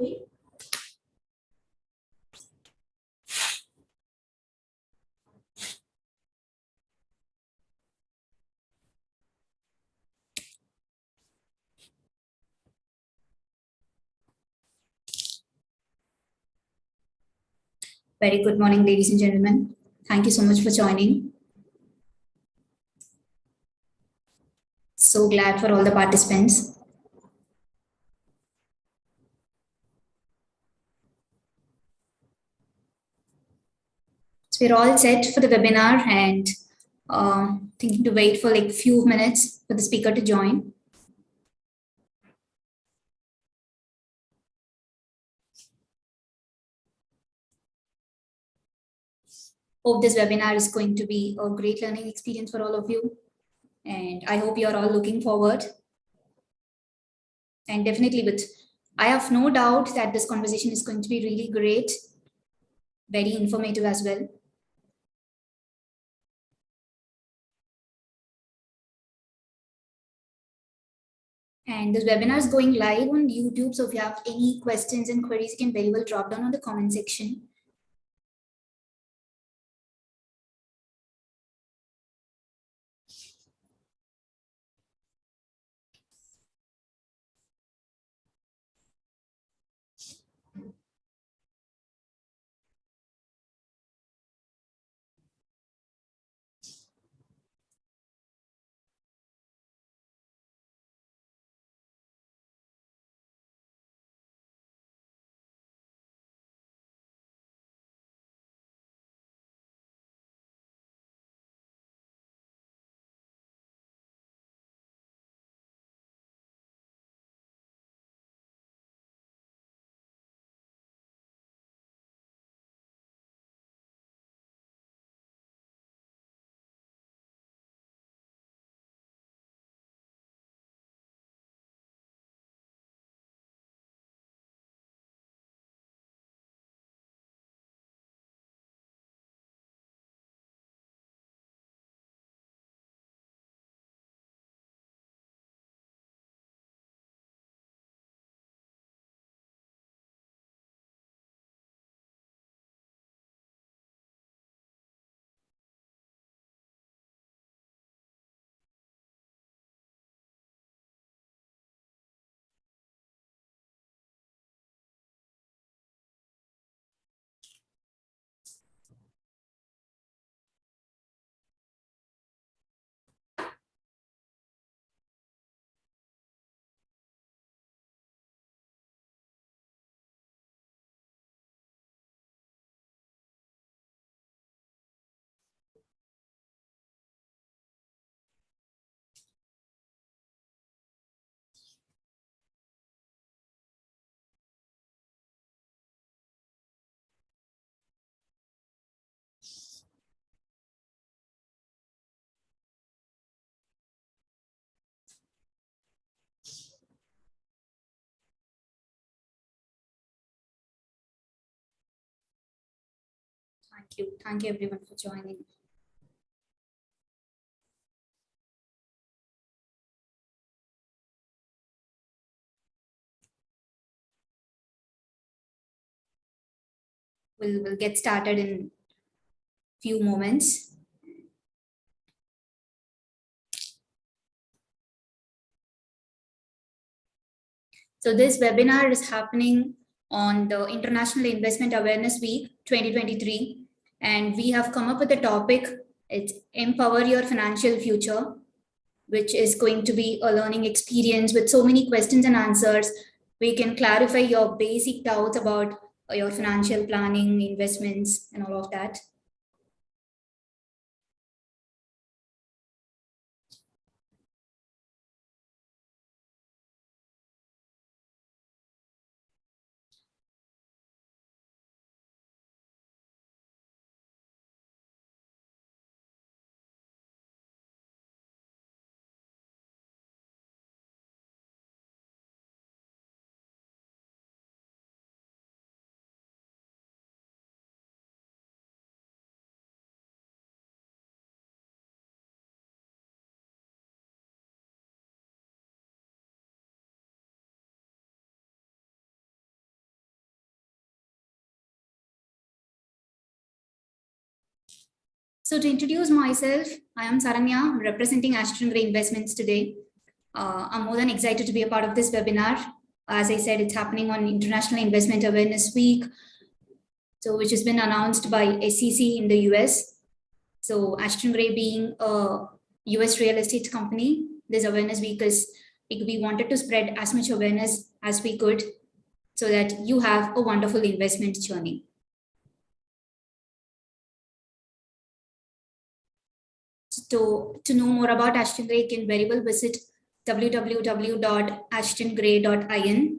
Very good morning, ladies and gentlemen. Thank you so much for joining. So glad for all the participants. So we're all set for the webinar and thinking to wait for like few minutes for the speaker to join. Hope this webinar is going to be a great learning experience for all of you. And I hope you're all looking forward. And definitely I have no doubt that this conversation is going to be really great, very informative as well. And this webinar is going live on YouTube. So if you have any questions and queries, you can very well drop down on the comment section. Thank you. Thank you everyone for joining. We'll get started in few moments. So this webinar is happening on the International Investment Awareness Week 2023. And we have come up with a topic, it's Empower Your Financial Future, which is going to be a learning experience with so many questions and answers. We can clarify your basic doubts about your financial planning, investments, and all of that. So to introduce myself, I am Saranya, representing Ashton Investments today. I'm more than excited to be a part of this webinar. As I said, it's happening on International Investment Awareness Week, so which has been announced by SEC in the US. So Ashton Gray being a US real estate company, this awareness week is, we wanted to spread as much awareness as we could so that you have a wonderful investment journey. To know more about Ashton Gray, you can very well visit www.ashtongray.in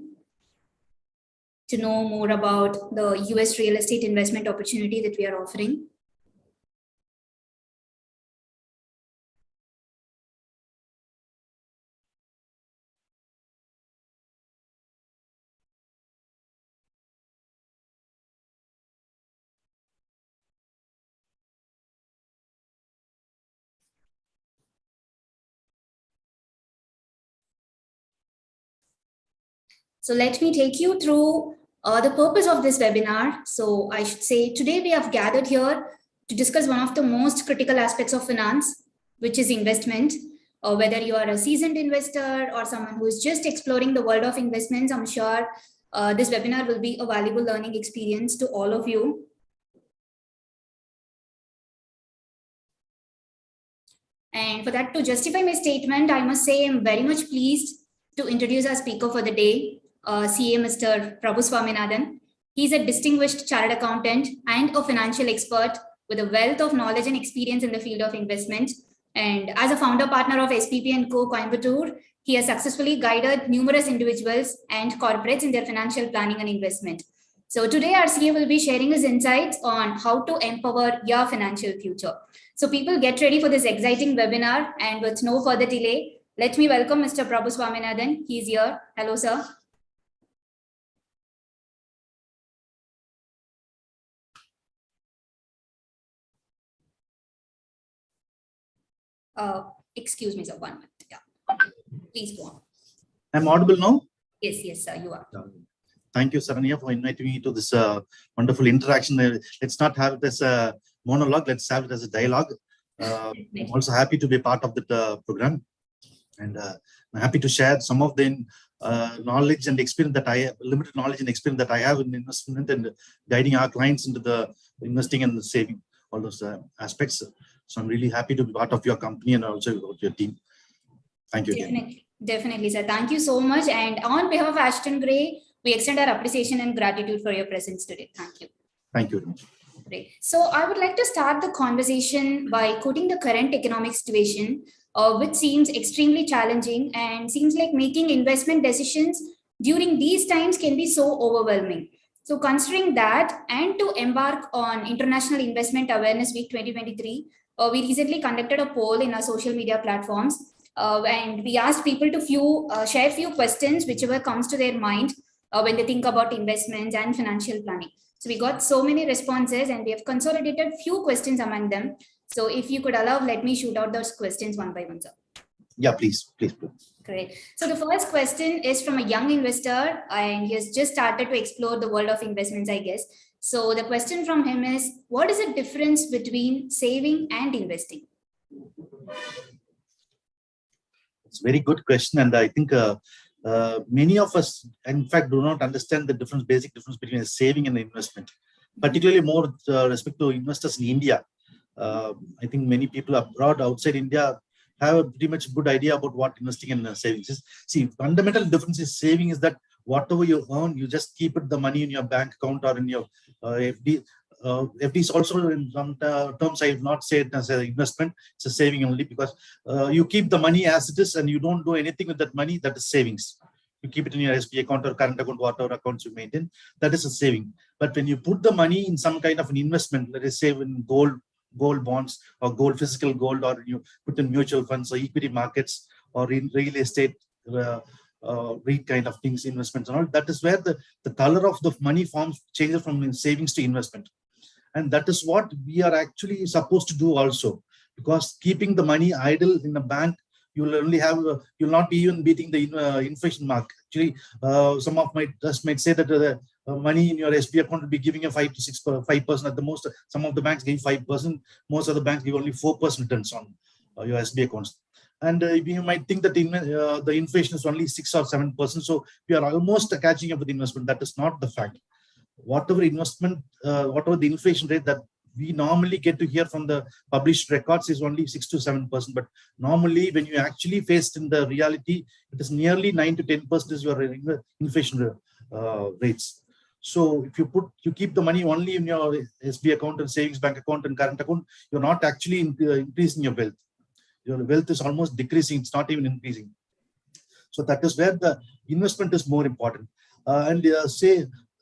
to know more about the US real estate investment opportunity that we are offering. So let me take you through the purpose of this webinar. So I should say today we have gathered here to discuss one of the most critical aspects of finance, which is investment. Whether you are a seasoned investor or someone who is just exploring the world of investments, I'm sure this webinar will be a valuable learning experience to all of you. And for that, to justify my statement, I must say I'm very much pleased to introduce our speaker for the day, CA Mr. Prabhu Swaminathan. He's a distinguished chartered accountant and a financial expert with a wealth of knowledge and experience in the field of investment. And as a founder partner of S.P.P Co. Coimbatore, he has successfully guided numerous individuals and corporates in their financial planning and investment. So today our CA will be sharing his insights on how to empower your financial future. So people get ready for this exciting webinar, and with no further delay, let me welcome Mr. Prabhu Swaminathan. He's here. Hello, sir. Excuse me, sir. 1 minute. Yeah. Please go on. I'm audible now? Yes, sir, you are. Thank you, Saranya, for inviting me to this wonderful interaction. Let's not have it as a monologue. Let's have it as a dialogue. I'm also happy to be part of the program. And I'm happy to share some of the knowledge and experience that I have, limited knowledge and experience that I have in investment and guiding our clients into the investing and the saving, all those aspects. So I'm really happy to be part of your company and also your team. Thank you again. Definitely, sir. Thank you so much. And on behalf of Ashton Gray, we extend our appreciation and gratitude for your presence today. Thank you. Thank you. Great. So I would like to start the conversation by quoting the current economic situation, which seems extremely challenging and seems like making investment decisions during these times can be so overwhelming. So considering that, and to embark on International Investment Awareness Week 2023, we recently conducted a poll in our social media platforms, and we asked people to share few questions, whichever comes to their mind when they think about investments and financial planning. So we got so many responses and we have consolidated few questions among them. So if you could allow, let me shoot out those questions one by one, sir. Yeah, please. Great. So the first question is from a young investor and he has just started to explore the world of investments, I guess. So the question from him is, what is the difference between saving and investing? It's a very good question. And I think many of us, in fact, do not understand the basic difference between saving and investment, particularly more with respect to investors in India. I think many people abroad, outside India, have a pretty much good idea about what investing and savings is. See, fundamental difference is saving is that whatever you earn, you just keep the money in your bank account or in your FD. FD is also in some terms, I have not said as an investment, it's a saving only because you keep the money as it is and you don't do anything with that money, that is savings. You keep it in your SP account or current account, whatever accounts you maintain, that is a saving. But when you put the money in some kind of an investment, let us say in gold bonds or physical gold, or you put in mutual funds or equity markets or in real estate, REIT kind of things, investments and all, that is where the color of the money forms changes from savings to investment. And that is what we are actually supposed to do also, because keeping the money idle in the bank you'll only have, you'll not be even beating the inflation mark. Actually, some of my trust might say that the money in your SB account will be giving a 5 to 5% at the most. Some of the banks give 5%. Most of the banks give only 4% returns on your SB accounts. And you might think that the inflation is only 6 or 7%. So we are almost catching up with investment. That is not the fact. Whatever investment, whatever the inflation rate that we normally get to hear from the published records is only 6 to 7%. But normally, when you actually faced in the reality, it is nearly 9 to 10% is your inflation rates. So if you keep the money only in your SB account and savings bank account and current account, you're not actually increasing your wealth. Your wealth is almost decreasing. It's not even increasing. So that is where the investment is more important.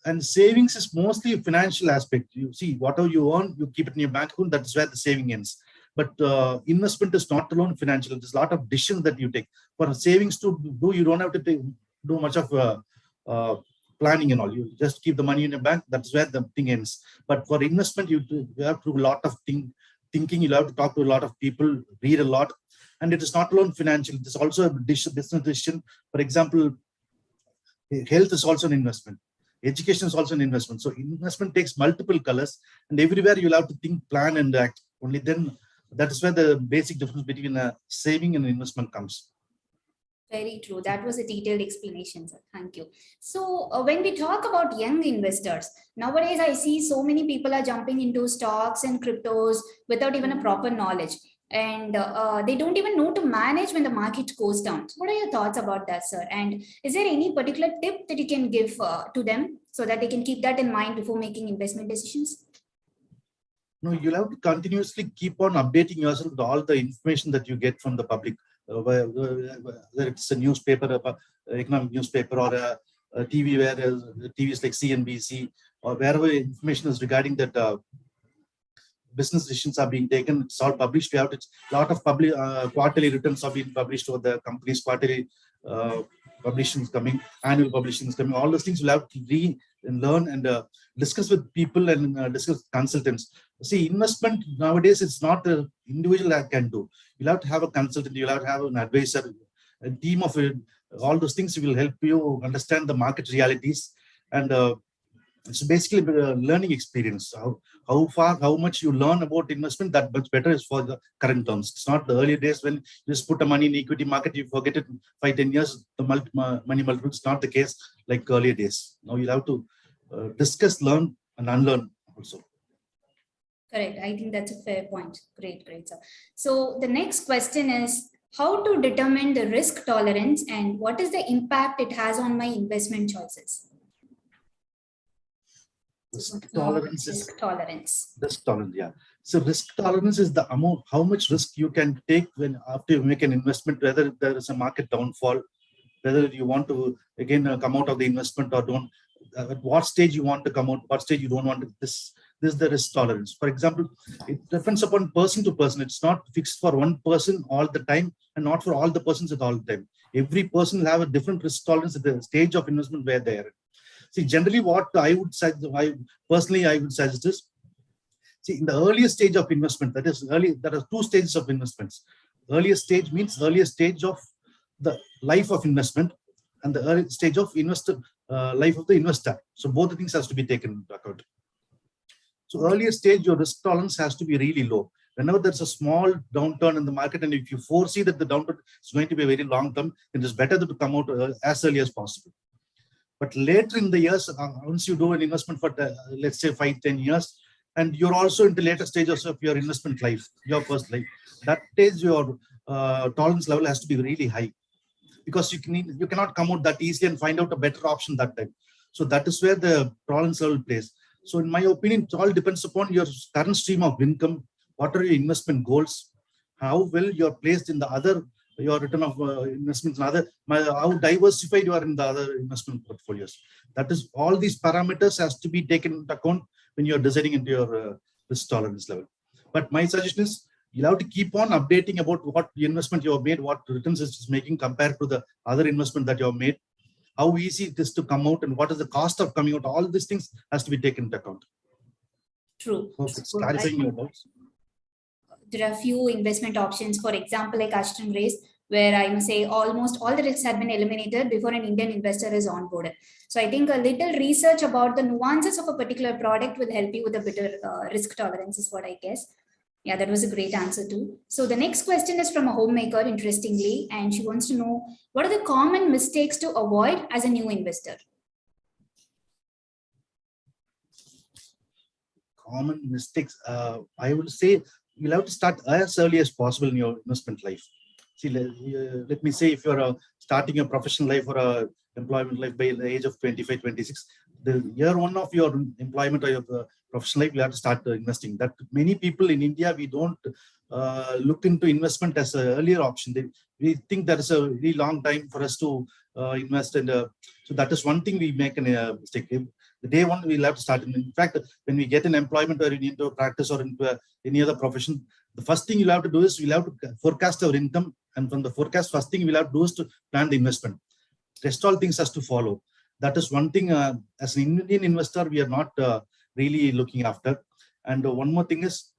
And savings is mostly a financial aspect. You see, whatever you earn, you keep it in your bank account. That's where the saving ends. But investment is not alone financial. There's a lot of decisions that you take. For savings to do, you don't have to do much of planning and all. You just keep the money in your bank. That's where the thing ends. But for investment, you have to do a lot of thinking. You'll have to talk to a lot of people, read a lot. And it is not alone financial. It is also a business decision. For example, health is also an investment. Education is also an investment. So investment takes multiple colors, and everywhere you'll have to think, plan, and act. Only then, that is where the basic difference between a saving and investment comes. Very true. That was a detailed explanation, sir. Thank you. So when we talk about young investors, nowadays I see so many people are jumping into stocks and cryptos without even a proper knowledge. And they don't even know to manage when the market goes down. What are your thoughts about that, sir? And is there any particular tip that you can give to them so that they can keep that in mind before making investment decisions? No, you'll have to continuously keep on updating yourself with all the information that you get from the public, whether it's a newspaper, economic newspaper, or a TV, where TVs like CNBC, or wherever information is regarding that business decisions are being taken. It's all published. We have a lot of public quarterly returns are being published over the company's quarterly publications coming, annual publications coming. All those things we'll have to read and learn and discuss with people and discuss with consultants. See, investment nowadays, it's not an individual that can do. You'll have to have a consultant. You'll have to have an advisor, a team of all those things will help you understand the market realities. And it's basically a learning experience. How much you learn about investment, that much better is for the current terms. It's not the earlier days when you just put the money in equity market, you forget it in 5-10 years, the money multiple. It's not the case like earlier days. Now you'll have to discuss, learn, and unlearn also. Correct. I think that's a fair point. Great, sir. So the next question is, how to determine the risk tolerance and what is the impact it has on my investment choices? Risk tolerance. Risk tolerance, yeah. So risk tolerance is the amount, how much risk you can take after you make an investment, whether there is a market downfall, whether you want to again come out of the investment or don't, at what stage you want to come out, what stage you don't want to. This is the risk tolerance. For example, it depends upon person to person. It's not fixed for one person all the time and not for all the persons at all the time. Every person will have a different risk tolerance at the stage of investment where they are. See, generally what I would say, I would suggest is, see, in the earliest stage of investment, that is early, there are two stages of investments. Earliest stage means earliest stage of the life of investment, and the early stage of life of the investor. So both the things has to be taken into account. So earliest stage, your risk tolerance has to be really low. Whenever there's a small downturn in the market, and if you foresee that the downturn is going to be a very long term, it is better to come out as early as possible. But later in the years, once you do an investment for, let's say, 5-10 years, and you're also in the later stages of your investment life, your first life, that stage your tolerance level has to be really high, because you cannot come out that easily and find out a better option that time. So that is where the tolerance level plays. So in my opinion, it all depends upon your current stream of income, what are your investment goals, how well you're placed in the other, your return of investments, and how diversified you are in the other investment portfolios. That is, all these parameters has to be taken into account when you're deciding into your risk tolerance level. But my suggestion is, you'll have to keep on updating about what investment you have made, what returns it is making compared to the other investment that you have made, how easy it is to come out, and what is the cost of coming out. All these things has to be taken into account. True. It's clarifying your doubts. There are few investment options, for example, like Ashton raised, where I must say almost all the risks had been eliminated before an Indian investor is onboarded. So I think a little research about the nuances of a particular product will help you with a better risk tolerance is what I guess. Yeah, that was a great answer too. So the next question is from a homemaker, interestingly, and she wants to know what are the common mistakes to avoid as a new investor? Common mistakes. I would say you'll have to start as early as possible in your investment life. See, let me say if you're starting your professional life or a employment life by the age of 25, 26, the year one of your employment or your professional life, you have to start investing. That many people in India, we don't look into investment as an earlier option. We think that is a really long time for us to invest. And so that is one thing we make a mistake. The day one, we'll have to start. In fact, when we get an employment or into a practice or into any other profession, the first thing you'll have to do is we'll have to forecast our income. And from the forecast, first thing we'll have to do is to plan the investment. Rest all things has to follow. That is one thing as an Indian investor, we are not really looking after. And one more thing is,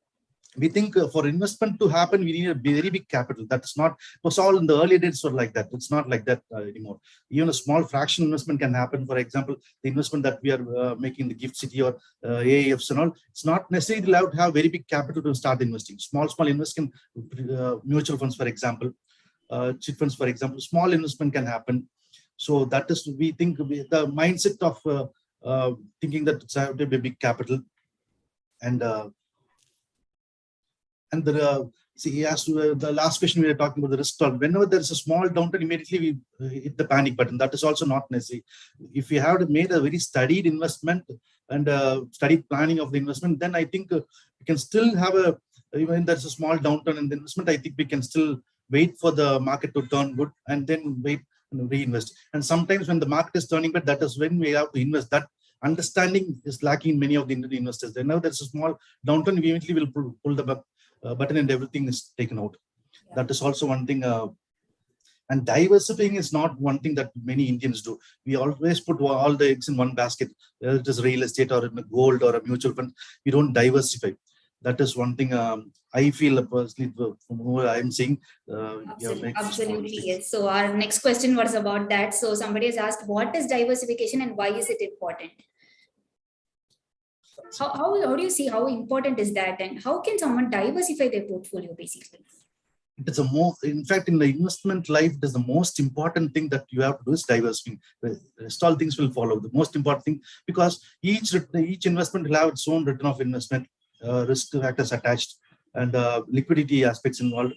we think for investment to happen, we need a very big capital. That's not, it was all in the early days were like that. It's not like that anymore. Even a small fraction investment can happen. For example, the investment that we are making the Gift City or AIFs and all, it's not necessarily allowed to have very big capital to start investing. Small investment, mutual funds, for example, chit funds, for example, small investment can happen. So that is, we think the mindset of thinking that it's have to be a big capital. And see, as to the last question we were talking about the risk tolerance, whenever there is a small downturn, immediately we hit the panic button. That is also not necessary. If you have made a very studied investment and studied planning of the investment, then I think we can still have even there's a small downturn in the investment, I think we can still wait for the market to turn good and then wait and reinvest. And sometimes when the market is turning bad, that is when we have to invest. That understanding is lacking in many of the Indian investors. Then now there's a small downturn, we immediately will pull the button and everything is taken out. Yeah. That is also one thing. And diversifying is not one thing that many Indians do. We always put all the eggs in one basket, whether it is real estate or in gold or a mutual fund. We don't diversify. That is one thing I feel personally from what I'm saying. Absolutely, yes. So our next question was about that. So somebody has asked, what is diversification and why is it important? How do you see how important is that, and how can someone diversify their portfolio basically? It is in fact, in the investment life, it is the most important thing that you have to do is diversifying. The rest all things will follow. The most important thing, because each investment will have its own return of investment, risk factors attached, and liquidity aspects involved,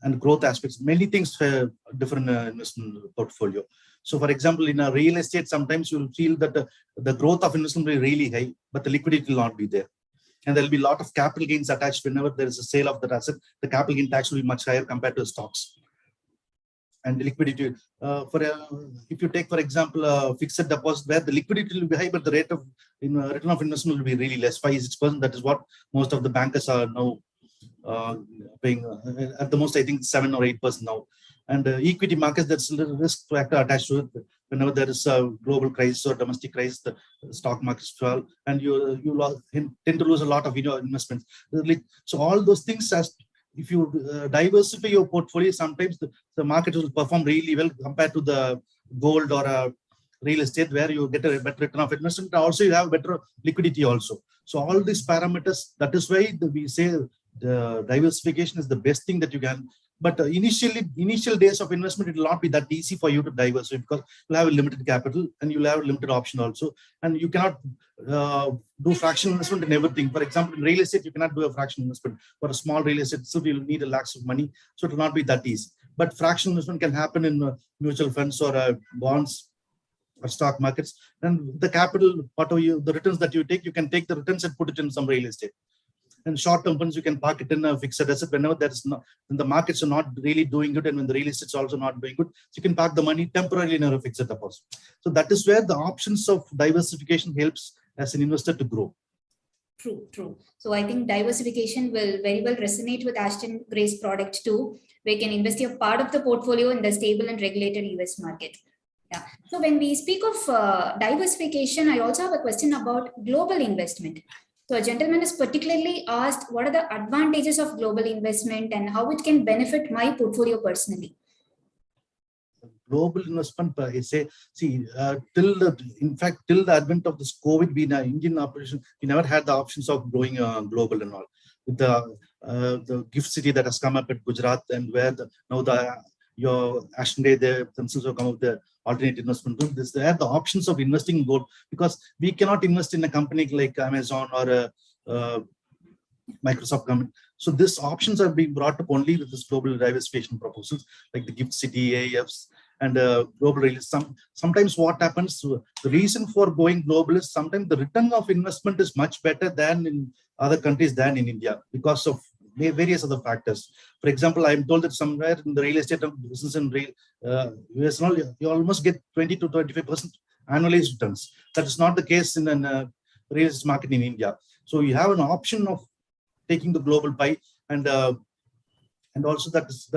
and growth aspects. Many things for different investment portfolio. So, for example, in a real estate, sometimes you will feel that the growth of investment will be really high, but the liquidity will not be there. And there will be a lot of capital gains attached whenever there is a sale of that asset. The capital gain tax will be much higher compared to stocks. And the liquidity, if you take, for example, a fixed deposit where the liquidity will be high, but the rate of return of investment will be really less, 5-6%. That is what most of the bankers are now paying. At the most, I think 7 or 8% now. And equity markets, that's a little risk factor attached to it. Whenever there is a global crisis or domestic crisis, the stock markets fall, and you tend to lose a lot of investments. So all those things, if you diversify your portfolio, sometimes the market will perform really well compared to the gold or real estate, where you get a better return of investment. Also, you have better liquidity also. So all these parameters, that is why we say the diversification is the best thing that you can. But initial days of investment, it will not be that easy for you to diversify, because you'll have a limited capital and you'll have a limited option also. And you cannot do fractional investment in everything. For example, in real estate, you cannot do a fractional investment. For a small real estate, so you'll need lakhs of money. So it will not be that easy. But fractional investment can happen in mutual funds or bonds or stock markets. And the capital, whatever the returns that you can take the returns and put it in some real estate. And short-term funds, you can park it in a fixed asset whenever there is not, when the markets are not really doing good, and when the real estate is also not doing good, so you can park the money temporarily in a fixed deposit. So that is where the options of diversification helps as an investor to grow. True. So I think diversification will very well resonate with Ashton Gray's product too. We can invest a part of the portfolio in the stable and regulated US market. Yeah. So when we speak of diversification, I also have a question about global investment. So a gentleman is particularly asked, what are the advantages of global investment and how it can benefit my portfolio personally? global investment, I say, see, till the advent of this COVID, we in our Indian operation, we never had the options of going global and all. With the gift city that has come up at Gujarat, and where now your Ashton they themselves have come up with the alternate investment. They have the options of investing in gold, because we cannot invest in a company like Amazon or Microsoft company. So these options are being brought up only with this global diversification proposals, like the gift city, AIFs, and global release. Sometimes what happens, the reason for going global is sometimes the return of investment is much better than in other countries than in India, because of various other factors. For example, I'm told that somewhere in the real estate business and real US, you almost get 20 to 25% annualized returns. That is not the case in a real estate market in India. So you have an option of taking the global pie, and also that is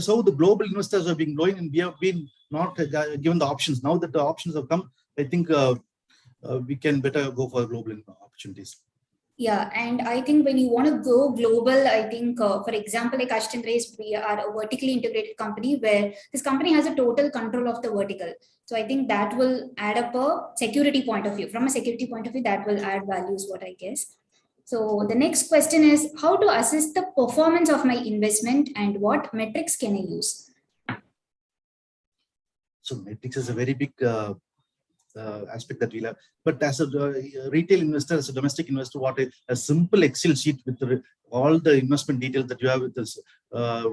how the global investors have been growing, and we have been not given the options. Now that the options have come, I think we can better go for global opportunities. Yeah, and I think when you want to go global, I think, for example, like Ashton Race, we are a vertically integrated company where this company has a total control of the vertical. So I think that will add up a security point of view. From a security point of view, that will add values, what I guess. So the next question is how to assess the performance of my investment and what metrics can I use? So metrics is a very big aspect that we'll have. But as a retail investor, as a domestic investor, a simple Excel sheet with all the investment details that you have with this,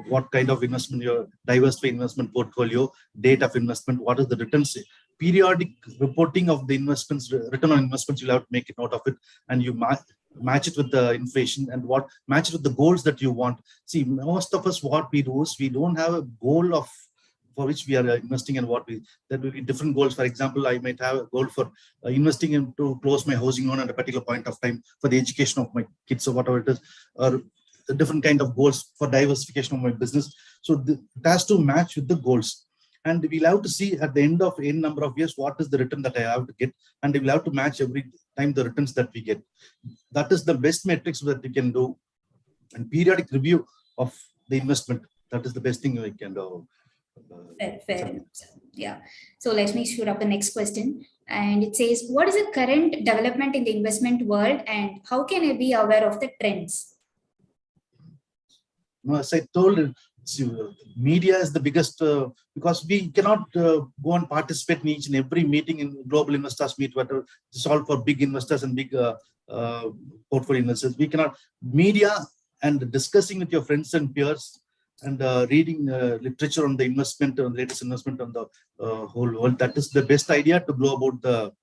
what kind of investment, your diversified investment portfolio, date of investment, what is the returns, periodic reporting of the investments, return on investments, you'll have to make a note of it, and you match it with the inflation and match it with the goals that you want. See, most of us, what we do is we don't have a goal for which we are investing, and there will be different goals. For example, I might have a goal for investing to close my housing loan at a particular point of time for the education of my kids or whatever it is, or a different kind of goals for diversification of my business. So it has to match with the goals. And we'll have to see at the end of n number of years, what is the return that I have to get. And we'll have to match every time the returns that we get. That is the best metrics that we can do. And periodic review of the investment, that is the best thing we can do. Fair enough. Yeah. So let me shoot up the next question. And it says, what is the current development in the investment world and how can I be aware of the trends? As I told, media is the biggest, because we cannot go and participate in each and every meeting in global investors meet, whatever. It's all for big investors and big portfolio investors. We cannot, media and discussing with your friends and peers and reading literature on the investment, on the latest investment on the whole world. That is the best idea to know about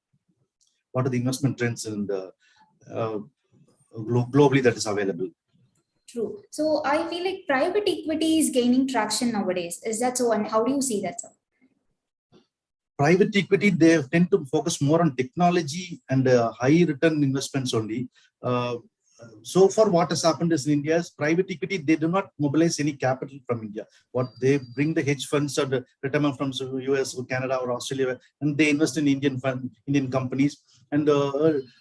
what are the investment trends and globally that is available. True. So I feel like private equity is gaining traction nowadays. Is that so? And how do you see that, sir? Private equity, they tend to focus more on technology and high return investments only. So far, what has happened is in India is private equity, they do not mobilize any capital from India. What they bring the hedge funds or the retirement from US or Canada or Australia, and they invest in Indian companies. And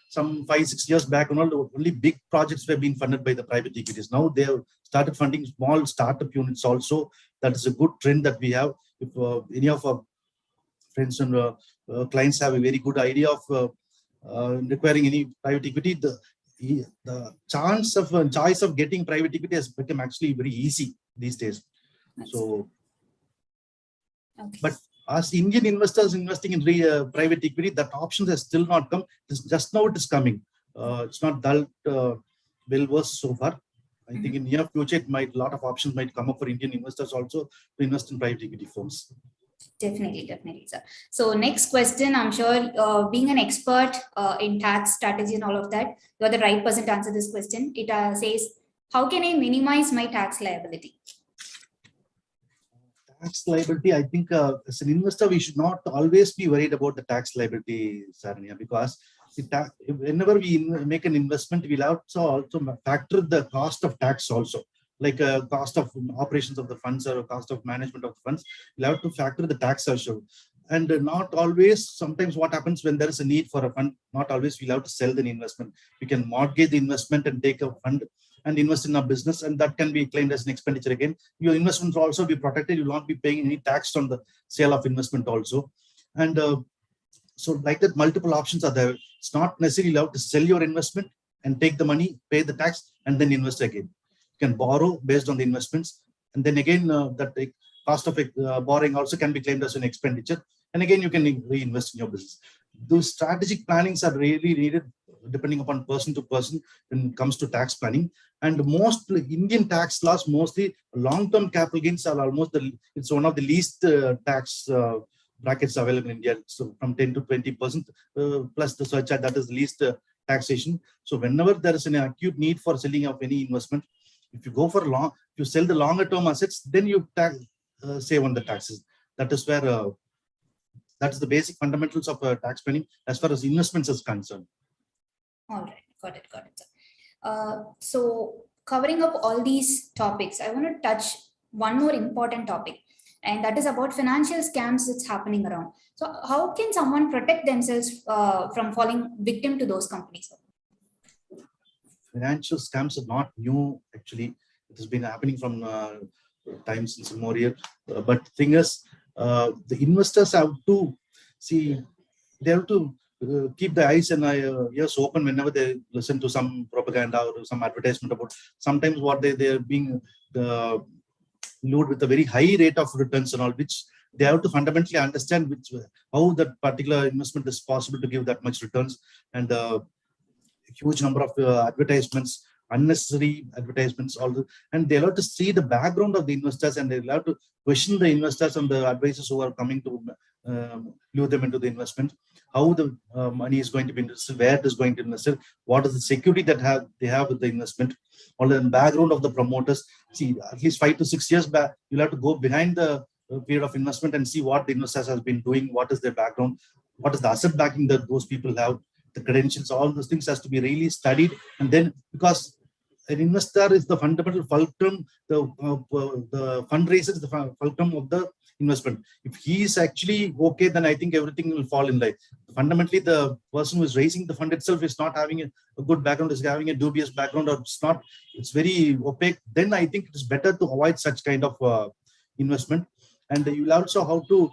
some 5-6 years back, only big projects were being funded by the private equities. Now they have started funding small startup units also. That is a good trend that we have. If any of our friends and clients have a very good idea of requiring any private equity, the choice of getting private equity has become actually very easy these days. So, okay. But as Indian investors investing in private equity, that option has still not come. Just now it is coming. It's not dull, well versed so far. I think in near future, a lot of options might come up for Indian investors also to invest in private equity firms. Definitely, sir. So next question, I'm sure being an expert in tax strategy and all of that, you're the right person to answer this question. It says, how can I minimize my tax liability? Tax liability, I think as an investor, we should not always be worried about the tax liability, Saranya, because whenever we make an investment, we'll also factor the cost of tax also. Like cost of operations of the funds or cost of management of the funds, we'll have to factor the tax also. And not always, sometimes what happens when there is a need for a fund, not always we'll have to sell the investment. We can mortgage the investment and take a fund and invest in a business, and that can be claimed as an expenditure again. Your investment will also be protected. You will not be paying any tax on the sale of investment also. And so like that, multiple options are there. It's not necessarily allowed to sell your investment and take the money, pay the tax, and then invest again. You can borrow based on the investments. And then again, that cost of borrowing also can be claimed as an expenditure. And again, you can reinvest in your business. Those strategic plannings are really needed depending upon person to person when it comes to tax planning. And most Indian tax laws, mostly long-term capital gains are almost, it's one of the least tax brackets available in India. So from 10 to 20% plus the surcharge, that is the least taxation. So whenever there is an acute need for selling of any investment, if you go for if you sell the longer term assets, then you save on the taxes. That is where that's the basic fundamentals of tax planning as far as investments is concerned. All right, got it, sir. So covering up all these topics, I want to touch one more important topic, and that is about financial scams that's happening around. So how can someone protect themselves from falling victim to those companies? Financial scams are not new, actually. It has been happening from times since immemorial. But the thing is, the investors have to see, they have to keep their eyes and ears open whenever they listen to some propaganda or some advertisement about sometimes what they're being lured with a very high rate of returns and all, which they have to fundamentally understand how that particular investment is possible to give that much returns. And huge number of advertisements, unnecessary advertisements, and they'll have to see the background of the investors, and they'll have to question the investors and the advisors who are coming to lure them into the investment, how the money is going to be invested, where it is going to be invested, what is the security that they have with the investment, all the background of the promoters. See, at least 5 to 6 years back, you'll have to go behind the period of investment and see what the investors has been doing, what is their background, what is the asset backing that those people have, the credentials, all those things has to be really studied. And then, because an investor is the fundamental fulcrum, the fundraiser is the fulcrum of the investment. If he is actually okay, then I think everything will fall in line. Fundamentally, the person who is raising the fund itself is not having a good background, is having a dubious background, or it's very opaque, then I think it is better to avoid such kind of investment. And you'll also have to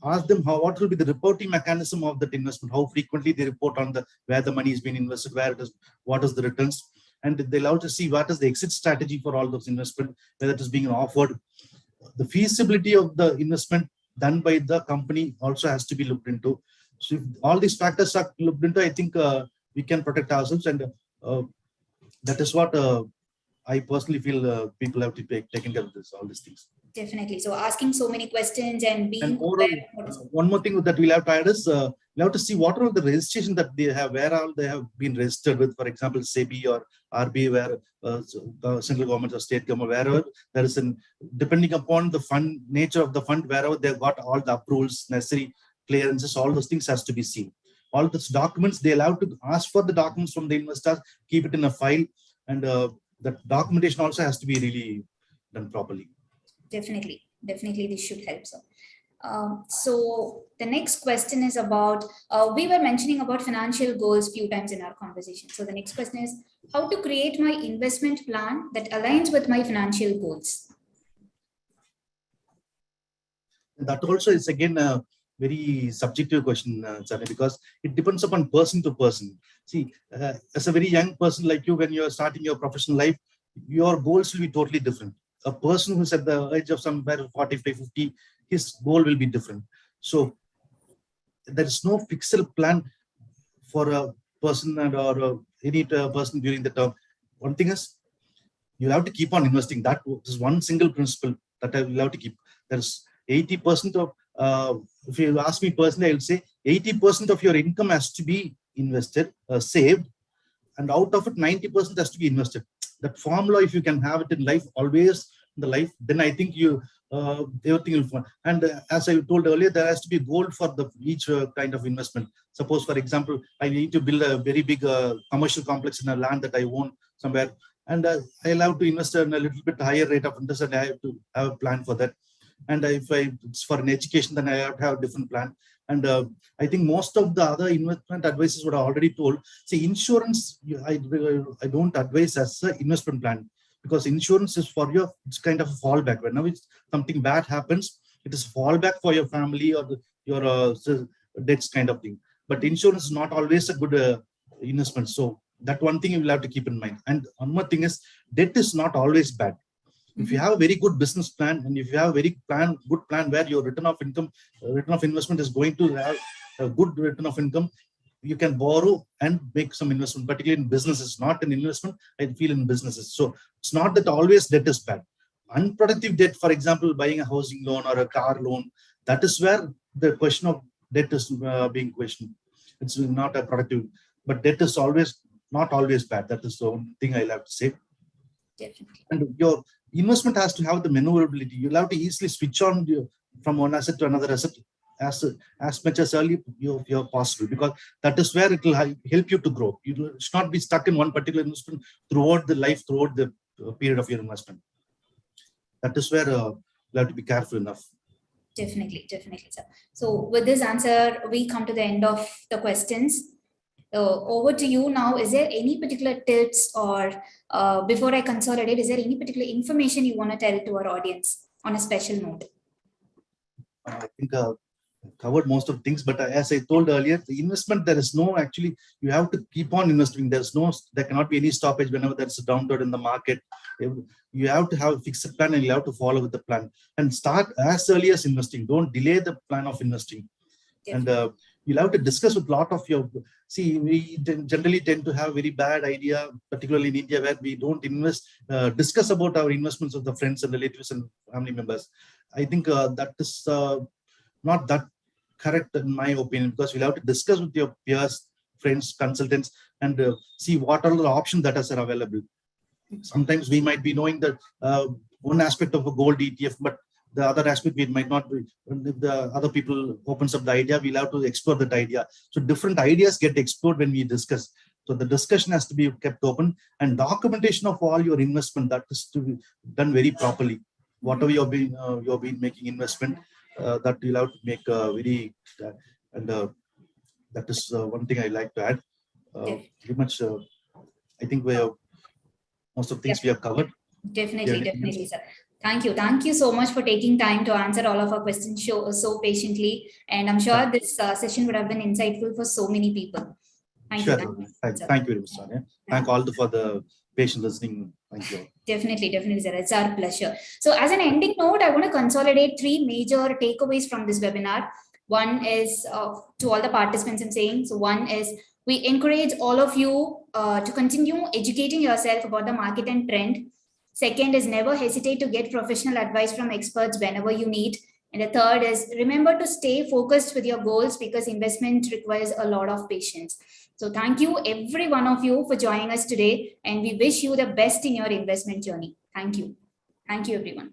ask them what will be the reporting mechanism of that investment, how frequently they report on where the money is being invested, where it is, what is the returns, and they'll also see what is the exit strategy for all those investment, whether it is being offered. The feasibility of the investment done by the company also has to be looked into. So if all these factors are looked into, I think we can protect ourselves, and that is what I personally feel people have to take care of all these things. Definitely. So asking so many questions and being one more thing that we'll have to add is we'll have to see what are the registration that they have, where all they have been registered with, for example, S.P.P or RBI, where central government or state government, wherever there is depending upon the fund, nature of the fund, wherever they've got all the approvals, necessary clearances, all those things has to be seen. All those documents, they'll have to ask for the documents from the investors, keep it in a file, and the documentation also has to be really done properly. Definitely, this should help. So the next question is about, we were mentioning about financial goals few times in our conversation. So the next question is how to create my investment plan that aligns with my financial goals. That also is again a very subjective question, Chani, because it depends upon person to person. See, as a very young person like you, when you're starting your professional life, your goals will be totally different. A person who's at the age of somewhere 45, 50, his goal will be different. So there is no fixed plan for a person or any person during the term. One thing is, you have to keep on investing. That is one single principle that I will have to keep. There's 80% of, if you ask me personally, I would say 80% of your income has to be invested, saved, and out of it, 90% has to be invested. That formula, if you can have it in life, always in the life, then I think everything will fall. And as I told earlier, there has to be a goal for each kind of investment. Suppose, for example, I need to build a very big commercial complex in a land that I own somewhere, and I'll have to invest in a little bit higher rate of interest, and I have to have a plan for that. And if it's for an education, then I have to have a different plan. And I think most of the other investment advisors would have already told. See, insurance, I don't advise as an investment plan, because insurance is for your, it's kind of a fallback. Whenever something bad happens, it is fallback for your family or your debts kind of thing. But insurance is not always a good investment. So that one thing you will have to keep in mind. And one more thing is, debt is not always bad. If you have a very good business plan, and if you have a very good plan where your return of income, return of investment is going to have a good return of income, you can borrow and make some investment. Particularly in businesses, not an investment, I feel, in businesses. So it's not that always debt is bad. Unproductive debt, for example, buying a housing loan or a car loan, that is where the question of debt is being questioned. It's not a productive, but debt is not always bad. That is the one thing I'll have to say. Definitely. And your investment has to have the maneuverability. You'll have to easily switch on from one asset to another asset as much as early you're possible, because that is where it will help you to grow. You should not be stuck in one particular investment throughout the period of your investment. That is where you have to be careful enough. Definitely, sir. So with this answer, we come to the end of the questions. Over to you now. Is there any particular tips, or before I consolidate, is there any particular information you want to tell to our audience on a special note? I think covered most of things, but as I told earlier, the investment, there is no, actually, you have to keep on investing. There cannot be any stoppage whenever there's a downturn in the market. You have to have a fixed plan, and you have to follow with the plan and start as early as investing. Don't delay the plan of investing. Definitely. And you'll have to discuss with a lot of your, we generally tend to have very bad idea, particularly in India, where we don't discuss about our investments with the friends and relatives and family members. I think that is not that correct in my opinion, because we'll have to discuss with your peers, friends, consultants, and see what are the options that are available. Sometimes we might be knowing that one aspect of a gold ETF, but the other aspect we might not be. If the other people opens up the idea, we'll have to explore that idea. So different ideas get explored when we discuss. So the discussion has to be kept open, and documentation of all your investment, that is to be done very properly. Whatever you've been making investment, that you'll have to make very, and that is one thing I like to add. Pretty much, I think most of things we have covered. Definitely, sir. Thank you so much for taking time to answer all of our questions so patiently. And I'm sure this session would have been insightful for so many people. Thank you very much, Sonia. Thank all for the patient listening. Thank you. Definitely, sir. It's our pleasure. So as an ending note, I want to consolidate 3 major takeaways from this webinar. One is to all the participants I'm saying. So one is, we encourage all of you to continue educating yourself about the market and trend. Second is, never hesitate to get professional advice from experts whenever you need. And the third is, remember to stay focused with your goals, because investment requires a lot of patience. So thank you, every one of you, for joining us today. And we wish you the best in your investment journey. Thank you. Thank you, everyone.